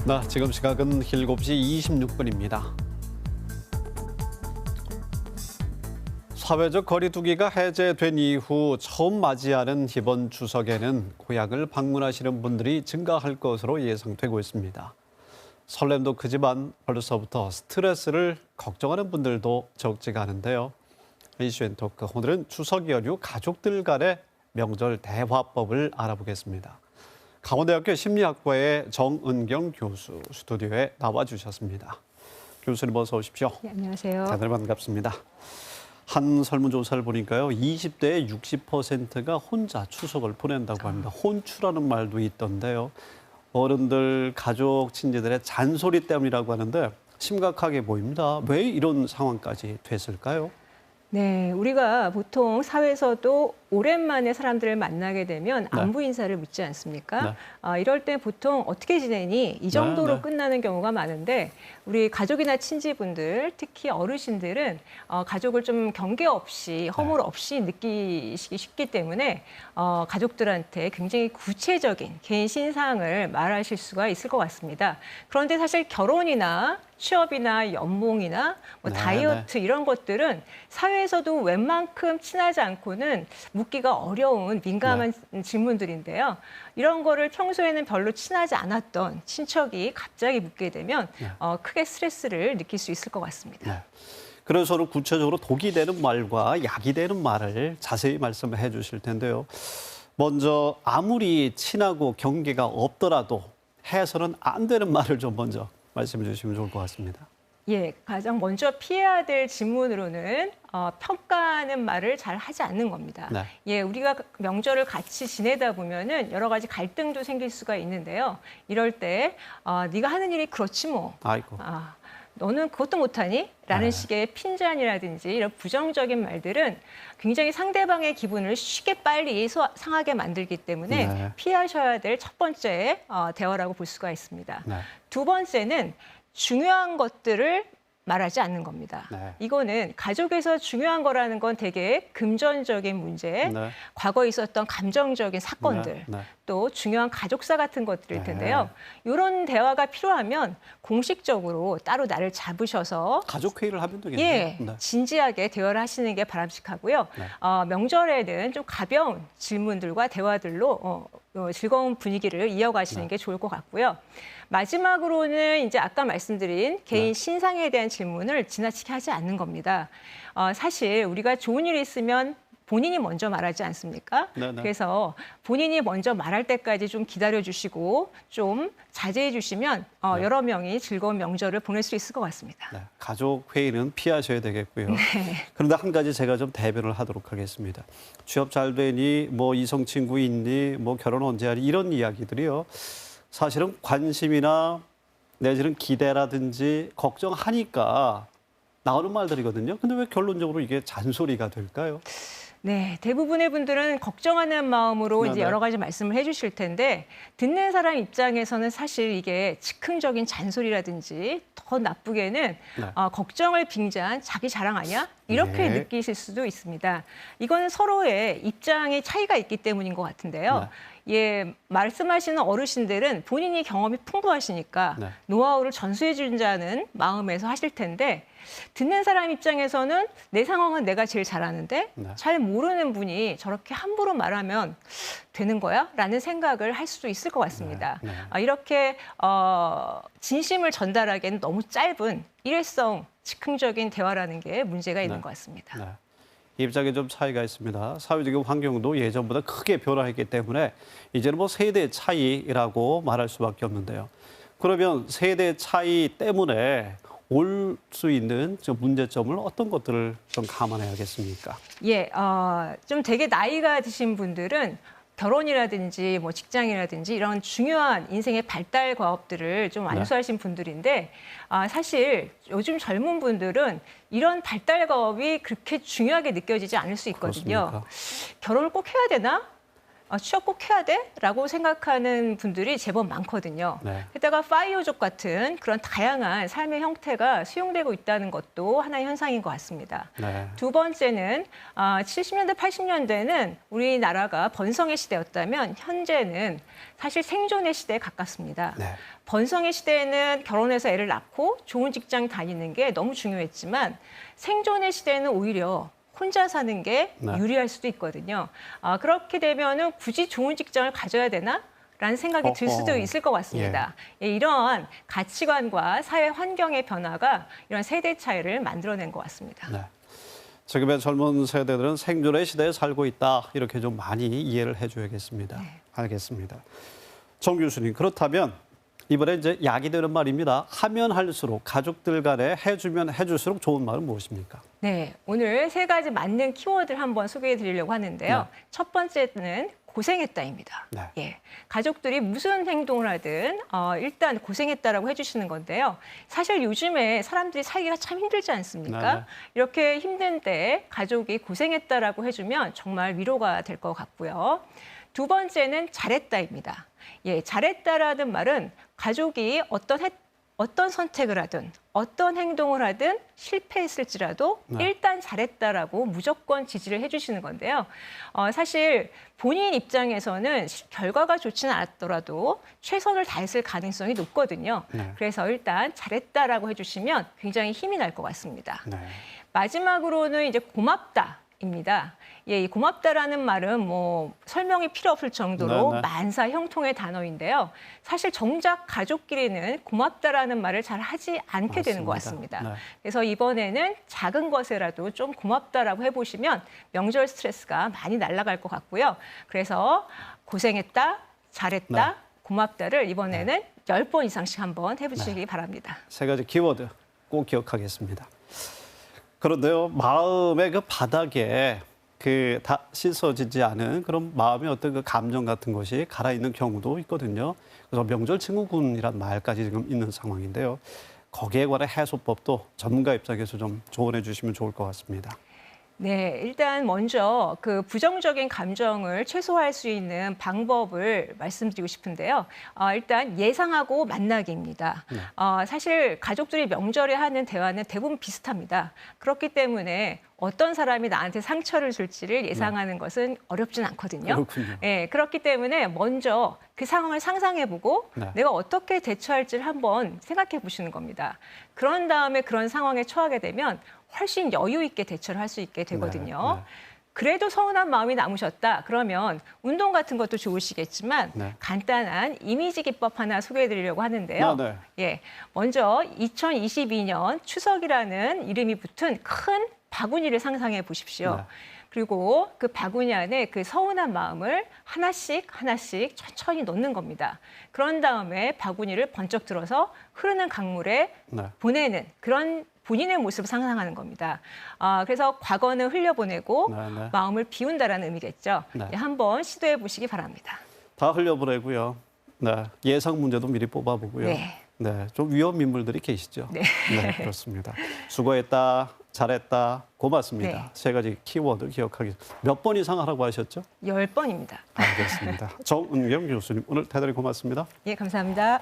네, 지금 시각은 7시 26분입니다. 사회적 거리두기가 해제된 이후 처음 맞이하는 이번 추석에는 고향을 방문하시는 분들이 증가할 것으로 예상되고 있습니다. 설렘도 크지만 벌써부터 스트레스를 걱정하는 분들도 적지가 않은데요. 이슈앤토크, 오늘은 추석 연휴 가족들 간의 명절 대화법을 알아보겠습니다. 강원대학교 심리학과의 정은경 교수 스튜디오에 나와주셨습니다. 교수님 어서 오십시오. 네, 안녕하세요. 다들 반갑습니다. 한 설문조사를 보니까요, 20대의 60%가 혼자 추석을 보낸다고 합니다. 혼추라는 말도 있던데요. 어른들, 가족, 친지들의 잔소리 때문이라고 하는데 심각하게 보입니다. 왜 이런 상황까지 됐을까요? 네, 우리가 보통 사회에서도 오랜만에 사람들을 만나게 되면 안부 인사를 묻지 않습니까? 이럴 때 보통 어떻게 지내니? 이 정도로 끝나는 경우가 많은데 우리 가족이나 친지분들, 특히 어르신들은 가족을 좀 경계 없이, 허물 없이 느끼시기 쉽기 때문에 가족들한테 굉장히 구체적인 개인 신상을 말하실 수가 있을 것 같습니다. 그런데 사실 결혼이나 취업이나 연봉이나 다이어트 이런 것들은 사회에서도 웬만큼 친하지 않고는 묻기가 어려운 민감한 질문들인데요. 이런 거를 평소에는 별로 친하지 않았던 친척이 갑자기 묻게 되면 크게 스트레스를 느낄 수 있을 것 같습니다. 그래서 구체적으로 독이 되는 말과 약이 되는 말을 자세히 말씀해 주실 텐데요. 먼저 아무리 친하고 경계가 없더라도 해서는 안 되는 말을 좀 먼저 말씀해 주시면 좋을 것 같습니다. 예, 가장 먼저 피해야 될 질문으로는 평가하는 말을 잘 하지 않는 겁니다. 예, 우리가 명절을 같이 지내다 보면은 여러 가지 갈등도 생길 수가 있는데요. 이럴 때 네가 하는 일이 그렇지 뭐. 아이고. 너는 그것도 못하니? 라는 식의 핀잔이라든지 이런 부정적인 말들은 굉장히 상대방의 기분을 쉽게 빨리 상하게 만들기 때문에 피하셔야 될 첫 번째 대화라고 볼 수가 있습니다. 두 번째는 중요한 것들을 말하지 않는 겁니다. 이거는 가족에서 중요한 거라는 건 되게 금전적인 문제, 과거에 있었던 감정적인 사건들, 또 중요한 가족사 같은 것들일 텐데요. 이런 대화가 필요하면 공식적으로 따로 날을 잡으셔서 가족 회의를 하면 되겠네요. 예, 진지하게 대화를 하시는 게 바람직하고요. 명절에는 좀 가벼운 질문들과 대화들로 즐거운 분위기를 이어가시는 게 좋을 것 같고요. 마지막으로는 이제 아까 말씀드린 개인 신상에 대한 질문을 지나치게 하지 않는 겁니다. 사실 우리가 좋은 일이 있으면 본인이 먼저 말하지 않습니까? 그래서 본인이 먼저 말할 때까지 좀 기다려주시고 좀 자제해 주시면 여러 명이 즐거운 명절을 보낼 수 있을 것 같습니다. 가족 회의는 피하셔야 되겠고요. 그런데 한 가지 제가 좀 대변을 하도록 하겠습니다. 취업 잘 되니, 뭐 이성 친구 있니, 뭐 결혼 언제 하니 이런 이야기들이요. 사실은 관심이나 내지는 기대라든지 걱정하니까 나오는 말들이거든요. 근데 왜 결론적으로 이게 잔소리가 될까요? 네, 대부분의 분들은 걱정하는 마음으로 이제 여러 가지 말씀을 해주실 텐데 듣는 사람 입장에서는 사실 이게 즉흥적인 잔소리라든지 더 나쁘게는 걱정을 빙자한 자기 자랑 아니야? 이렇게 느끼실 수도 있습니다. 이거는 서로의 입장의 차이가 있기 때문인 것 같은데요. 예, 말씀하시는 어르신들은 본인이 경험이 풍부하시니까 노하우를 전수해 준다는 마음에서 하실 텐데 듣는 사람 입장에서는 내 상황은 내가 제일 잘 아는데 잘 모르는 분이 저렇게 함부로 말하면 되는 거야? 라는 생각을 할 수도 있을 것 같습니다. 이렇게 진심을 전달하기에는 너무 짧은 일회성 즉흥적인 대화라는 게 문제가 있는 것 같습니다. 입장에 좀 차이가 있습니다. 사회적 환경도 예전보다 크게 변화했기 때문에 이제는 뭐 세대 차이라고 말할 수밖에 없는데요. 그러면 세대 차이 때문에 올 수 있는 문제점을 어떤 것들을 좀 감안해야겠습니까? 예, 좀 되게 나이가 드신 분들은 결혼이라든지 뭐 직장이라든지 이런 중요한 인생의 발달 과업들을 좀 완수하신 분들인데 사실 요즘 젊은 분들은 이런 발달 과업이 그렇게 중요하게 느껴지지 않을 수 있거든요. 그렇습니까? 결혼을 꼭 해야 되나? 취업 꼭 해야 돼? 라고 생각하는 분들이 제법 많거든요. 네. 게다가 파이어족 같은 그런 다양한 삶의 형태가 수용되고 있다는 것도 하나의 현상인 것 같습니다. 네. 두 번째는 70년대, 80년대는 우리나라가 번성의 시대였다면 현재는 사실 생존의 시대에 가깝습니다. 네. 번성의 시대에는 결혼해서 애를 낳고 좋은 직장 다니는 게 너무 중요했지만 생존의 시대에는 오히려 혼자 사는 게 네. 유리할 수도 있거든요. 그렇게 되면은 굳이 좋은 직장을 가져야 되나? 라는 생각이 들 수도 있을 것 같습니다. 예, 이러한 가치관과 사회 환경의 변화가 이런 세대 차이를 만들어낸 것 같습니다. 네. 지금의 젊은 세대들은 생존의 시대에 살고 있다. 이렇게 좀 많이 이해를 해줘야겠습니다. 네. 알겠습니다. 정 교수님, 그렇다면 이번에 이제 약이 되는 말입니다. 하면 할수록 가족들 간에 해주면 해줄수록 좋은 말은 무엇입니까? 네, 오늘 세 가지 맞는 키워드를 한번 소개해 드리려고 하는데요. 네. 첫 번째는 고생했다입니다. 네. 예, 가족들이 무슨 행동을 하든 일단 고생했다라고 해주시는 건데요. 사실 요즘에 사람들이 살기가 참 힘들지 않습니까? 네. 이렇게 힘든 때 가족이 고생했다라고 해주면 정말 위로가 될 것 같고요. 두 번째는 잘했다입니다. 예, 잘했다라는 말은 가족이 어떤 선택을 하든 어떤 행동을 하든 실패했을지라도 네. 일단 잘했다라고 무조건 지지를 해주시는 건데요. 사실 본인 입장에서는 결과가 좋지는 않았더라도 최선을 다했을 가능성이 높거든요. 네. 그래서 일단 잘했다라고 해주시면 굉장히 힘이 날 것 같습니다. 네. 마지막으로는 이제 고맙다입니다. 예, 이 고맙다라는 말은 뭐 설명이 필요 없을 정도로 네, 네. 만사 형통의 단어인데요. 사실 정작 가족끼리는 고맙다라는 말을 잘 하지 않게 되는 것 같습니다. 네. 그래서 이번에는 작은 것에라도 좀 고맙다라고 해보시면 명절 스트레스가 많이 날아갈 것 같고요. 그래서 고생했다, 잘했다, 네. 고맙다를 이번에는 10번 이상씩 한번 해보시기 바랍니다. 세 가지 키워드 꼭 기억하겠습니다. 그런데요, 마음의 그 바닥에 그 다 씻어지지 않은 그런 마음의 어떤 그 감정 같은 것이 갈아있는 경우도 있거든요. 그래서 명절 친구군이란 말까지 지금 있는 상황인데요. 거기에 관한 해소법도 전문가 입장에서 좀 조언해 주시면 좋을 것 같습니다. 네, 일단 먼저 그 부정적인 감정을 최소화할 수 있는 방법을 말씀드리고 싶은데요. 일단 예상하고 만나기입니다. 사실 가족들이 명절에 하는 대화는 대부분 비슷합니다. 그렇기 때문에 어떤 사람이 나한테 상처를 줄지를 예상하는 것은 어렵진 않거든요. 그렇군요. 네, 그렇기 때문에 먼저 그 상황을 상상해보고 네. 내가 어떻게 대처할지를 한번 생각해 보시는 겁니다. 그런 다음에 그런 상황에 처하게 되면 훨씬 여유 있게 대처를 할 수 있게 되거든요. 네. 그래도 서운한 마음이 남으셨다. 그러면 운동 같은 것도 좋으시겠지만 네. 간단한 이미지 기법 하나 소개해 드리려고 하는데요. 네. 예, 먼저 2022년 추석이라는 이름이 붙은 큰 바구니를 상상해 보십시오. 네. 그리고 그 바구니 안에 그 서운한 마음을 하나씩 천천히 넣는 겁니다. 그런 다음에 바구니를 번쩍 들어서 흐르는 강물에 네. 보내는 그런 본인의 모습을 상상하는 겁니다. 그래서 과거는 흘려보내고 네, 네. 마음을 비운다라는 의미겠죠. 네. 한번 시도해 보시기 바랍니다. 다 흘려보내고요. 네. 예상 문제도 미리 뽑아보고요. 네. 네. 좀 위험 인물들이 계시죠. 네. 네, 그렇습니다. 수고했다, 잘했다, 고맙습니다. 네. 세 가지 키워드 기억하겠습니다. 몇 번 이상 하라고 하셨죠? 10번입니다. 알겠습니다. 정은경 교수님, 오늘 대단히 고맙습니다. 예, 감사합니다.